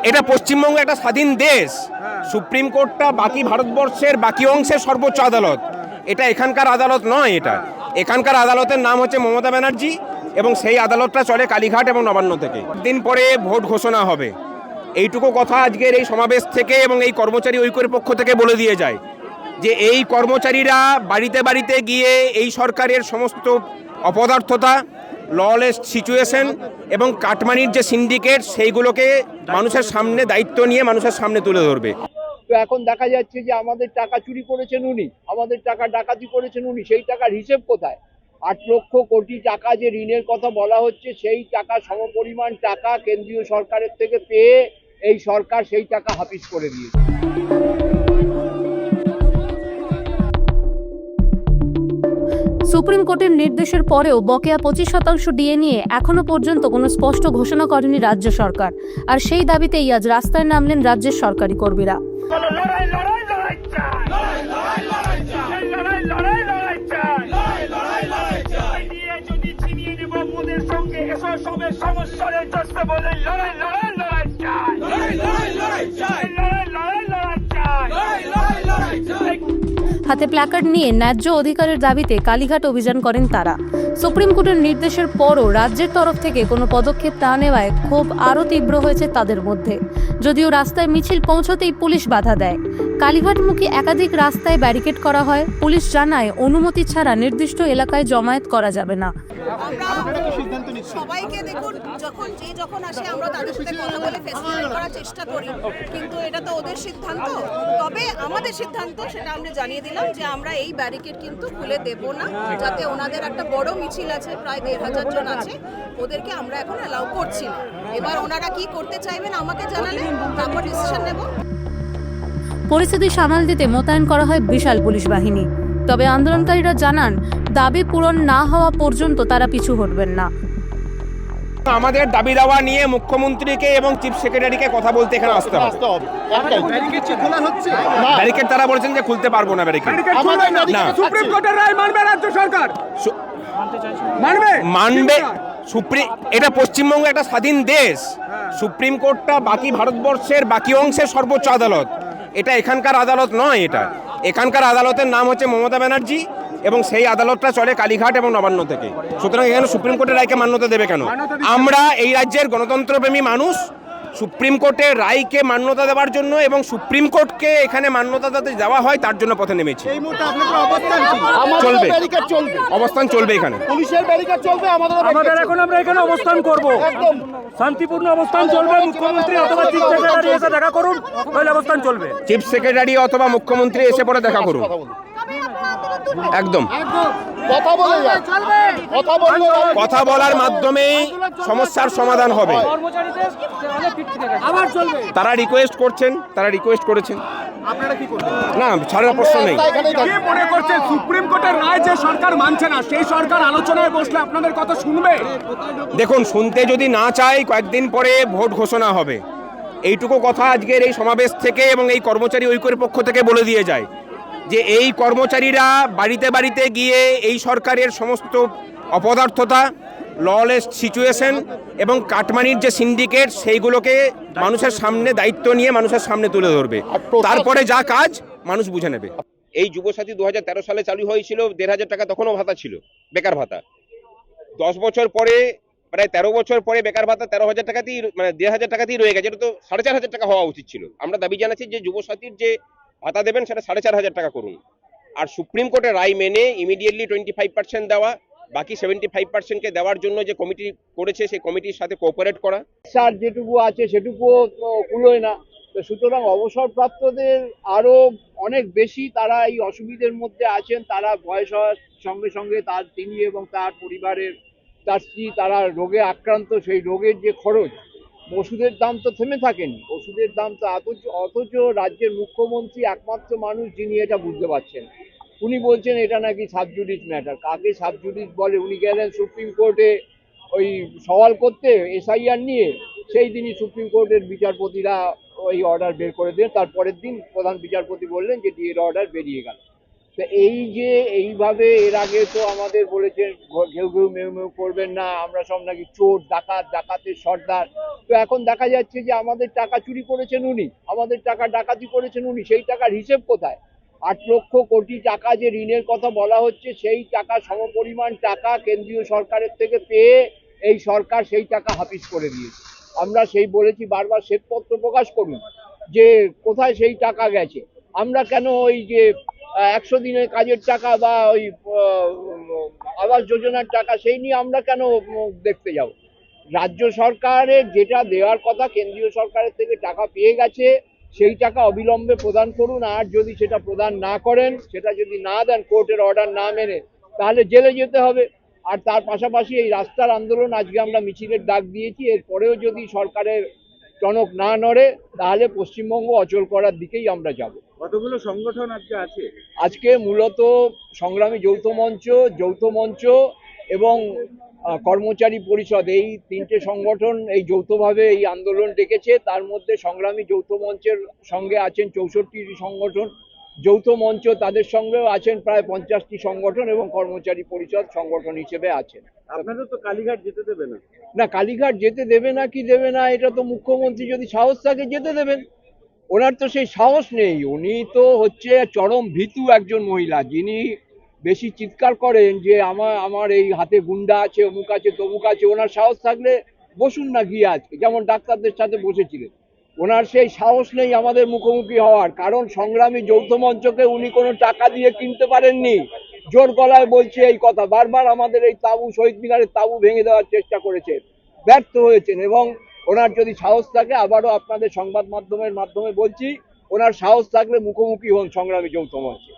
এটা পশ্চিমবঙ্গ একটা স্বাধীন দেশ। সুপ্রিম কোর্টটা বাকি ভারতবর্ষের বাকি অংশের সর্বোচ্চ আদালত। এটা এখানকার আদালত নয়। এখানকার আদালতের নাম হচ্ছে মমতা ব্যানার্জি এবং সেই আদালতটা চলে কালীঘাট এবং নবান্ন থেকে। দিন পরে ভোট ঘোষণা হবে, এইটুকু কথা আজকের এই সমাবেশ থেকে এবং এই কর্মচারী ঐক্যের পক্ষ থেকে বলে দিয়ে যায় যে এই কর্মচারীরা বাড়িতে বাড়িতে গিয়ে এই সরকারের সমস্ত অপদার্থতা, ললেস সিচুয়েশন এবং কাটমানির যে সিন্ডিকেট সেইগুলোকে মানুষের সামনে দায়িত্ব নিয়ে মানুষের সামনে তুলে ধরবে। তো এখন দেখা যাচ্ছে যে আমাদের টাকা চুরি করেছেন উনি, আমাদের টাকা ডাকাতি করেছেন উনি, সেই টাকার হিসেব কোথায়? 8 লক্ষ কোটি টাকা যে ঋণের কথা বলা হচ্ছে, সেই টাকা সমপরিমাণ টাকা কেন্দ্রীয় সরকারের থেকে পেয়ে এই সরকার সেই টাকা হাফিজ করে দিয়েছে। সুপ্রিম কোর্টের নির্দেশের পরেও বকেয়া 25% ডিএ নিয়ে এখনো পর্যন্ত কোনো স্পষ্ট ঘোষণা করেনি রাজ্য সরকার, আর সেই দাবিতেই আজ রাস্তায় নামলেন রাজ্যের সরকারি কর্মীরা। হাতে প্ল্যাকার্ড নিয়ে ন্যায্য অধিকারের দাবিতে কালীঘাট অভিযান করেন তারা। সুপ্রিম কোর্টের নির্দেশের পরও রাজ্যের তরফ থেকে কোনো পদক্ষেপ না নেওয়ায় ক্ষোভ আরও তীব্র হয়েছে তাদের মধ্যে। যদিও রাস্তায় মিছিল পৌঁছতেই পুলিশ বাধা দেয়। কালীঘাটমুখী একাধিক রাস্তায় ব্যারিকেড করা হয়। পুলিশ জানায় অনুমতি ছাড়া নির্দিষ্ট এলাকায় জমায়েত করা যাবে না। সবাইকে দেখুন, যখন আসে আমরা তাদের সাথে কথা বলে ফেসিলিটেট করার চেষ্টা করি, কিন্তু এটা তো ওদের সিদ্ধান্ত। তবে আমাদের সিদ্ধান্ত সেটা আমরা জানিয়ে দিলাম যে আমরা এই ব্যারিকেড কিন্তু খুলে দেব না, যাতে ওনাদের একটা বড় মিছিল আছে, প্রায় 1500 জন আছে, ওদেরকে আমরা এখন অ্যালাউ করছি না। এবার ওনারা কি করতে চাইবেন আমাকে জানালে তারপর ডিসিশন নেব। পরিস্থিতি সামাল দিতে মোতায়েন করা হয় বিশাল পুলিশ বাহিনী। তবে আন্দোলনকারীরা জানান দাবি পূরণ না হওয়া পর্যন্ত তারা পিছু হটবেন না। আমাদের দাবি দাওয়া নিয়ে মুখ্যমন্ত্রীকে এবং চিফ সেক্রেটারিকে কথা বলতে এখানে আসতে হবে। ব্যারিকেড তারা বলেছেন যে খুলতে পারবো না। ব্যারিকেড না, সুপ্রিম কোর্টের রায় মানবে রাজ্য সরকার, মানবে। এটা পশ্চিমবঙ্গ একটা স্বাধীন দেশ। সুপ্রিম কোর্টটা বাকি ভারতবর্ষের বাকি অংশের সর্বোচ্চ আদালত। এটা এখানকার আদালত নয়। এখানকার আদালতের নাম হচ্ছে মমতা ব্যানার্জি এবং সেই আদালতটা চলে কালীঘাট এবং নবান্ন থেকে। সুতরাং এখানে সুপ্রিম কোর্টের রায়কে মান্যতা দেবে কেন? আমরা এই রাজ্যের গণতন্ত্রপ্রেমী মানুষ, সুপ্রিম কোর্টের রায়কে মান্যতা দেওয়ার জন্য এবং সুপ্রিম কোর্টকে এখানে মান্যতা যাতে দেওয়া হয় তার জন্য পথে নেমেছি। চলবে, অবস্থান চলবে, এখানে পুলিশের ব্যারিকেড চলবে, আমাদের এখন আমরা এখানে অবস্থান করব, শান্তিপূর্ণ অবস্থান চলবে। মুখ্যমন্ত্রী অথবা চিফ সেক্রেটারি এসে দেখা করুন, তাহলে অবস্থান চলবে। চিফ সেক্রেটারি অথবা মুখ্যমন্ত্রী এসে পরে দেখা করুন, একদম কথা বলার মাধ্যমেই সমস্যার সমাধান হবে। তারা রিকোয়েস্ট করেছেন। আপনারা কি করবেন? না, ছাড়ার প্রশ্ন নেই। কি মনে করছেন সুপ্রিম কোর্টের রায় যে সরকার মানছে না, সেই সরকার আলোচনায় বসলে আপনাদের কথা শুনবে? দেখুন, শুনতে যদি না চাই, কয়েকদিন পরে ভোট ঘোষণা হবে, এইটুকু কথা আজকের এই সমাবেশ থেকে এবং এই কর্মচারী ঐক্যের পক্ষ থেকে বলে দিয়ে যায় যে এই কর্মচারীরা বাড়িতে বাড়িতে গিয়ে এই সরকারের সমস্ত অপদার্থতা, ললেস সিচুয়েশন এবং কাটমানির যে সিন্ডিকেট সেইগুলোকে মানুষের সামনে দায়িত্ব নিয়ে মানুষের সামনে তুলে ধরবে। তারপরে যা কাজ মানুষ বুঝে নেবে। এই যুবসাথী 2013 সালে চালু হয়েছিল, 1500 টাকা তখনও ভাতা ছিল, বেকার ভাতা। 10 বছর পরে, প্রায় 13 বছর পরে বেকার ভাতা 13,000 টাকাতেই, মানে 1,500 টাকাতেই রয়ে গেছে। এটা তো 4,500 টাকা হওয়া উচিত ছিল। আমরা দাবি জানাচ্ছি যে যুবসাথীর যে ভাতা দেবেন সেটা 4,500 টাকা করুন, আর সুপ্রিম কোর্টের রায় মেনে ইমিডিয়েটলি 25% দেওয়া, বাকি 75%কে দেওয়ার জন্য যে কমিটি করেছে সেই কমিটির সাথে কোঅপারেট করা। স্যার যেটুকু আছে সেটুকুও কুলোয় না। তো সুতরাং অবসরপ্রাপ্তদের আরো অনেক বেশি তারা এই অসুবিধার মধ্যে আছেন। তারা বয়স হওয়ার সঙ্গে সঙ্গে তিনি এবং তার পরিবারের, তার স্ত্রী, তারা রোগে আক্রান্ত। সেই রোগের যে খরচ, ওষুধের দাম তো থেমে থাকেনি, ওষুধের দাম তো অথচ রাজ্যের মুখ্যমন্ত্রী একমাত্র মানুষ যিনি এটা বুঝতে পারছেন। উনি বলছেন এটা নাকি সাবজুডিস ম্যাটার। কাকে সাবজুডিস বলে? উনি গেলেন সুপ্রিম কোর্টে ওই সওয়াল করতে এসআইআর নিয়ে, সেই দিনই সুপ্রিম কোর্টের বিচারপতিরা ওই অর্ডার বের করে দিলেন। তারপরের দিন প্রধান বিচারপতি বললেন যে ডিএর অর্ডার বেরিয়ে গেল। তো এই যে এইভাবে এর আগে তো আমাদের বলেছেন কেউ কেউ মেউ মেউ করবেন না, আমরা সব নাকি চোর ডাকাতের সর্দার। তো এখন দেখা যাচ্ছে যে আমাদের টাকা চুরি করেছেন উনি, আমাদের টাকা ডাকাতি করেছেন উনি, সেই টাকার হিসেব কোথায়? 8 লক্ষ কোটি টাকা যে ঋণের কথা বলা হচ্ছে, সেই টাকা সমপরিমাণ টাকা কেন্দ্রীয় সরকারের থেকে পেয়ে এই সরকার সেই টাকা হাফিজ করে দিয়েছে। আমরা সেই বলেছি বারবার, শ্বেতপত্র প্রকাশ করুন যে কোথায় সেই টাকা গেছে। আমরা কেন ওই যে 100 দিনের কাজের টাকা বা ওই আবাস যোজনার টাকা সেই নিয়ে আমরা কেন দেখতে যাব? রাজ্য সরকারের যেটা দেওয়ার কথা কেন্দ্রীয় সরকারের থেকে টাকা পেয়ে গেছে, সেই টাকা অবিলম্বে প্রদান করুন। আর যদি সেটা প্রদান না করেন, সেটা যদি না দেন কোর্টের অর্ডার না মেনে, তাহলে জেলে যেতে হবে। আর তার পাশাপাশি এই রাস্তার আন্দোলন আজকে আমরা মিছিলের ডাক দিয়েছি, এরপরেও যদি সরকারের টনক না নড়ে তাহলে পশ্চিমবঙ্গ অচল করার দিকেই আমরা যাব। কতগুলো সংগঠন আজকে আছে? আজকে মূলত সংগ্রামী যৌথ মঞ্চ এবং কর্মচারী পরিষদ, এই 3টে সংগঠন এই যৌথভাবে এই আন্দোলন ডেকেছে। তার মধ্যে সংগ্রামী যৌথ মঞ্চের সঙ্গে আছেন 64টি সংগঠন, যৌথ মঞ্চ তাদের সঙ্গেও আছেন প্রায় 50টি সংগঠন, এবং কর্মচারী পরিষদ সংগঠন হিসেবে আছেন। আপনাদের তো কালীঘাট যেতে দেবে না? না, কালীঘাট যেতে দেবে না কি দেবে না, এটা তো মুখ্যমন্ত্রী যদি সাহস থাকে যেতে দেবেন। ওনার তো সেই সাহস নেই। উনি তো হচ্ছে চরম ভীতু একজন মহিলা, যিনি বেশি চিৎকার করেন যে আমার এই হাতে গুন্ডা আছে, অমুক আছে তমুক আছে। ওনার সাহস থাকলে বসুন না গিয়ে আজকে, যেমন ডাক্তারদের সাথে বসেছিলেন। ওনার সেই সাহস নেই আমাদের মুখোমুখি হওয়ার, কারণ সংগ্রামী যৌথ মঞ্চকে উনি কোনো টাকা দিয়ে কিনতে পারেননি। জোর গলায় বলছে এই কথা, বারবার আমাদের এই তাঁবু, শহীদ মিনারের তাঁবু ভেঙে দেওয়ার চেষ্টা করেছে, ব্যর্থ হয়েছেন। এবং ওনার যদি সাহস থাকে, আবারও আপনাদের সংবাদ মাধ্যমের মাধ্যমে বলছি, ওনার সাহস থাকলে মুখোমুখি হন সংগ্রামী যৌথ মঞ্চে।